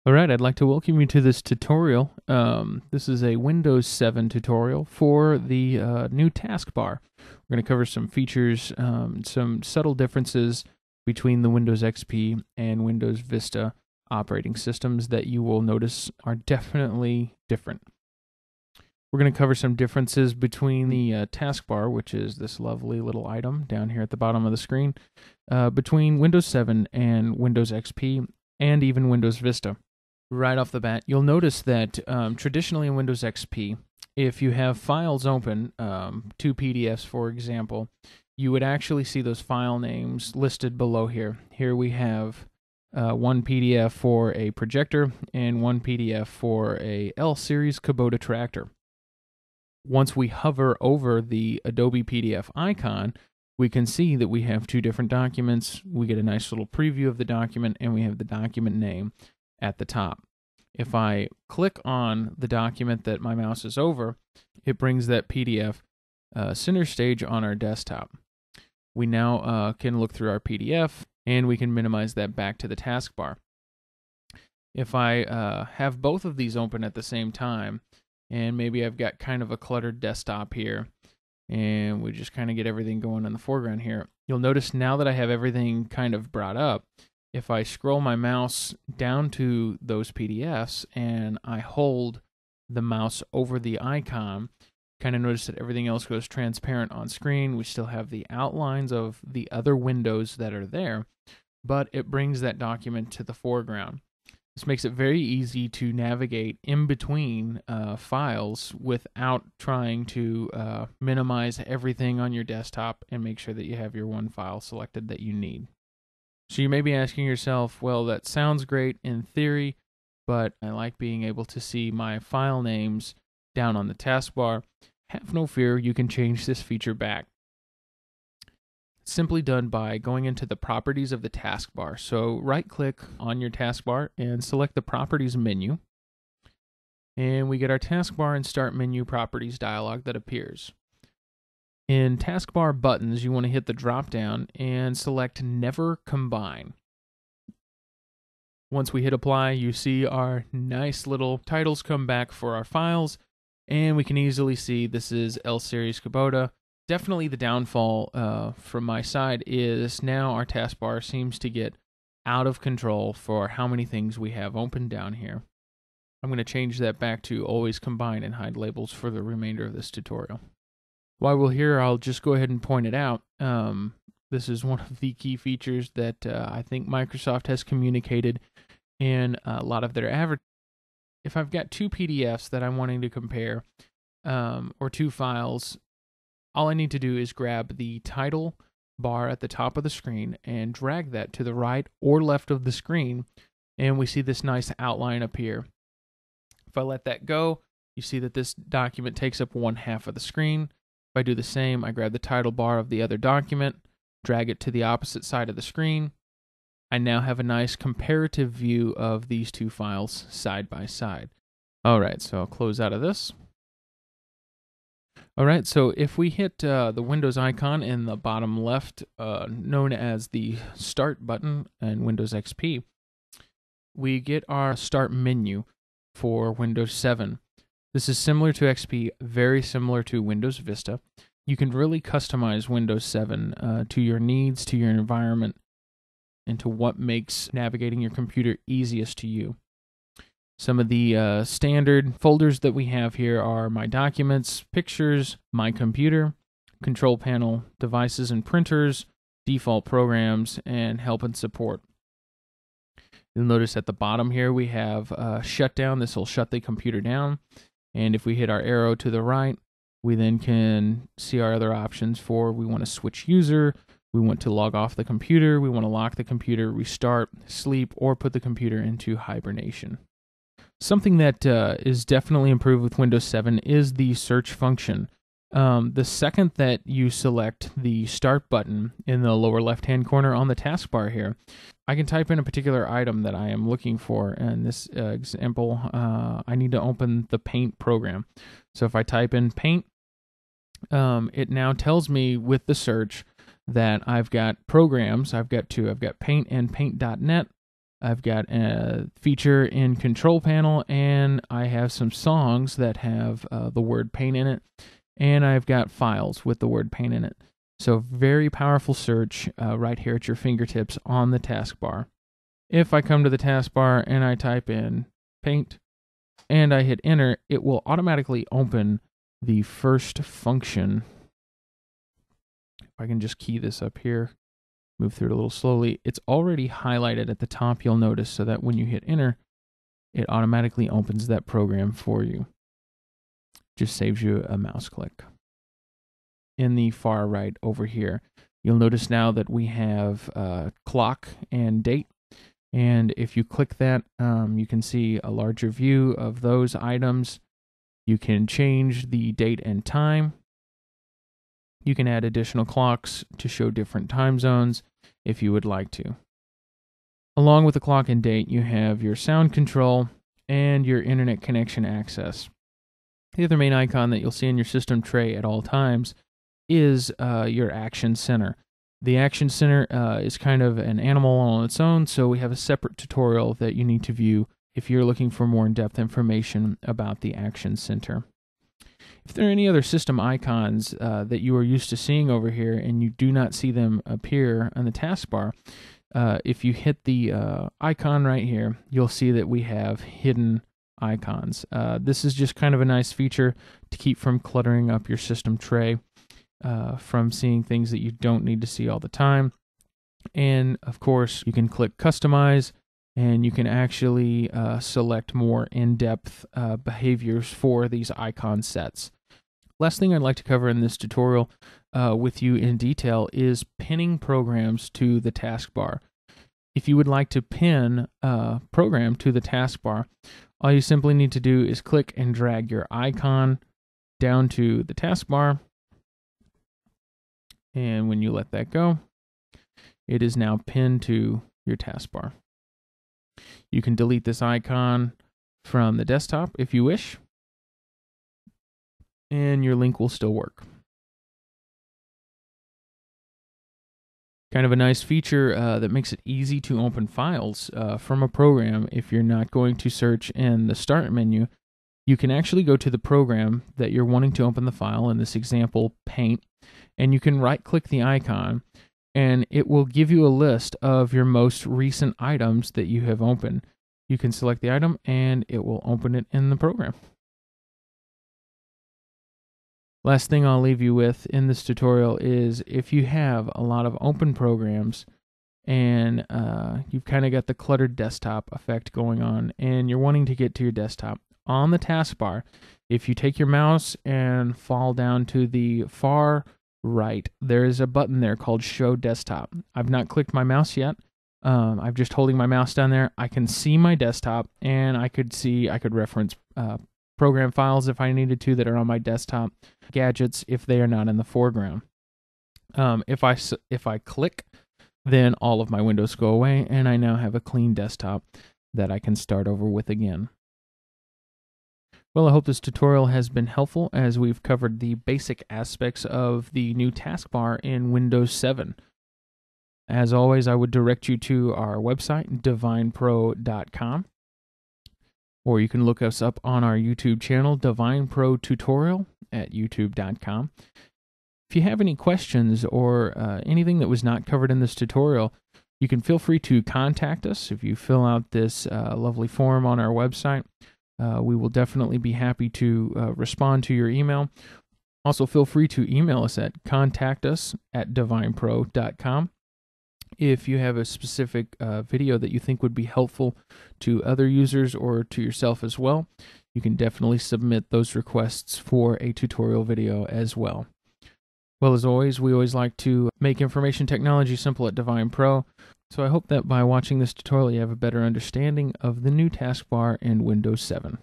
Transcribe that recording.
All right, I'd like to welcome you to this tutorial. This is a Windows 7 tutorial for the new taskbar. We're going to cover some features, some subtle differences between the Windows XP and Windows Vista operating systems that you will notice are definitely different. We're going to cover some differences between the taskbar, which is this lovely little item down here at the bottom of the screen, between Windows 7 and Windows XP, and even Windows Vista. Right off the bat, you'll notice that traditionally in Windows XP, if you have files open, two PDFs for example, you would actually see those file names listed below here. Here we have one PDF for a projector and one PDF for a L-series Kubota tractor. Once we hover over the Adobe PDF icon, we can see that we have two different documents. We get a nice little preview of the document, and we have the document name at the top. If I click on the document that my mouse is over, it brings that PDF center stage on our desktop. We now can look through our PDF, and we can minimize that back to the taskbar. If I have both of these open at the same time, and maybe I've got kind of a cluttered desktop here, and we just kind of get everything going in the foreground here, you'll notice now that I have everything kind of brought up, if I scroll my mouse down to those PDFs and I hold the mouse over the icon, kind of notice that everything else goes transparent on screen. We still have the outlines of the other windows that are there, but it brings that document to the foreground. This makes it very easy to navigate in between files without trying to minimize everything on your desktop and make sure that you have your one file selected that you need. So you may be asking yourself, well, that sounds great in theory, but I like being able to see my file names down on the taskbar. Have no fear, you can change this feature back. It's simply done by going into the properties of the taskbar. So right-click on your taskbar and select the Properties menu. And we get our taskbar and Start Menu Properties dialog that appears. In taskbar buttons, you want to hit the drop-down and select Never Combine. Once we hit apply, you see our nice little titles come back for our files, and we can easily see this is L-Series Kubota. Definitely the downfall from my side is now our taskbar seems to get out of control for how many things we have open down here. I'm going to change that back to always combine and hide labels for the remainder of this tutorial. While we're here, I'll just go ahead and point it out. This is one of the key features that I think Microsoft has communicated in a lot of their advertising. If I've got two PDFs that I'm wanting to compare, or two files, all I need to do is grab the title bar at the top of the screen and drag that to the right or left of the screen, and we see this nice outline appear. If I let that go, you see that this document takes up one half of the screen. If I do the same, I grab the title bar of the other document, drag it to the opposite side of the screen. I now have a nice comparative view of these two files side by side. All right, so I'll close out of this. All right, so if we hit the Windows icon in the bottom left, known as the Start button in Windows XP, we get our Start menu for Windows 7. This is similar to XP, very similar to Windows Vista. You can really customize Windows 7 to your needs, to your environment, and to what makes navigating your computer easiest to you. Some of the standard folders that we have here are My Documents, Pictures, My Computer, Control Panel, Devices and Printers, Default Programs, and Help and Support. You'll notice at the bottom here we have Shutdown. This will shut the computer down. And if we hit our arrow to the right, we then can see our other options for we want to switch user, we want to log off the computer, we want to lock the computer, restart, sleep, or put the computer into hibernation. Something that is definitely improved with Windows 7 is the search function. The second that you select the Start button in the lower left-hand corner on the taskbar here, I can type in a particular item that I am looking for. In this example, I need to open the Paint program. So if I type in Paint, it now tells me with the search that I've got programs. I've got two. I've got Paint and Paint.net. I've got a feature in control panel, and I have some songs that have the word paint in it, and I've got files with the word paint in it. So very powerful search right here at your fingertips on the taskbar. If I come to the taskbar and I type in paint and I hit enter, it will automatically open the first function. If I can just key this up here, move through it a little slowly. It's already highlighted at the top, you'll notice, so that when you hit enter, it automatically opens that program for you. Just saves you a mouse click. In the far right over here, you'll notice now that we have clock and date. And if you click that, you can see a larger view of those items. You can change the date and time. You can add additional clocks to show different time zones if you would like to. Along with the clock and date, you have your sound control and your internet connection access. The other main icon that you'll see in your system tray at all times is your Action Center. The Action Center is kind of an animal on its own, so we have a separate tutorial that you need to view if you're looking for more in-depth information about the Action Center. If there are any other system icons that you are used to seeing over here and you do not see them appear on the taskbar, if you hit the icon right here, you'll see that we have hidden icons. This is just kind of a nice feature to keep from cluttering up your system tray, from seeing things that you don't need to see all the time. And of course, you can click Customize, and you can actually select more in-depth behaviors for these icon sets. Last thing I'd like to cover in this tutorial with you in detail is pinning programs to the taskbar. If you would like to pin a program to the taskbar, all you simply need to do is click and drag your icon down to the taskbar. And when you let that go, it is now pinned to your taskbar. You can delete this icon from the desktop if you wish, and your link will still work. Kind of a nice feature that makes it easy to open files from a program. If you're not going to search in the Start menu, you can actually go to the program that you're wanting to open the file, in this example, Paint, and you can right-click the icon, and it will give you a list of your most recent items that you have opened. You can select the item, and it will open it in the program. Last thing I'll leave you with in this tutorial is if you have a lot of open programs and you've kind of got the cluttered desktop effect going on and you're wanting to get to your desktop, on the taskbar, if you take your mouse and fall down to the far right, there is a button there called Show Desktop. I've not clicked my mouse yet. I'm just holding my mouse down there. I can see my desktop, and I could reference program files if I needed to that are on my desktop, gadgets if they are not in the foreground. If I click, then all of my windows go away, and I now have a clean desktop that I can start over with again. Well, I hope this tutorial has been helpful as we've covered the basic aspects of the new taskbar in Windows 7. As always, I would direct you to our website, divinepro.com, or you can look us up on our YouTube channel, Divine Pro Tutorial, at youtube.com. If you have any questions or anything that was not covered in this tutorial, you can feel free to contact us. If you fill out this lovely form on our website, we will definitely be happy to respond to your email. Also, feel free to email us at contactus@divinepro.com. If you have a specific video that you think would be helpful to other users or to yourself as well, you can definitely submit those requests for a tutorial video as well. Well, as always, we always like to make information technology simple at Divine Pro, so I hope that by watching this tutorial you have a better understanding of the new taskbar in Windows 7.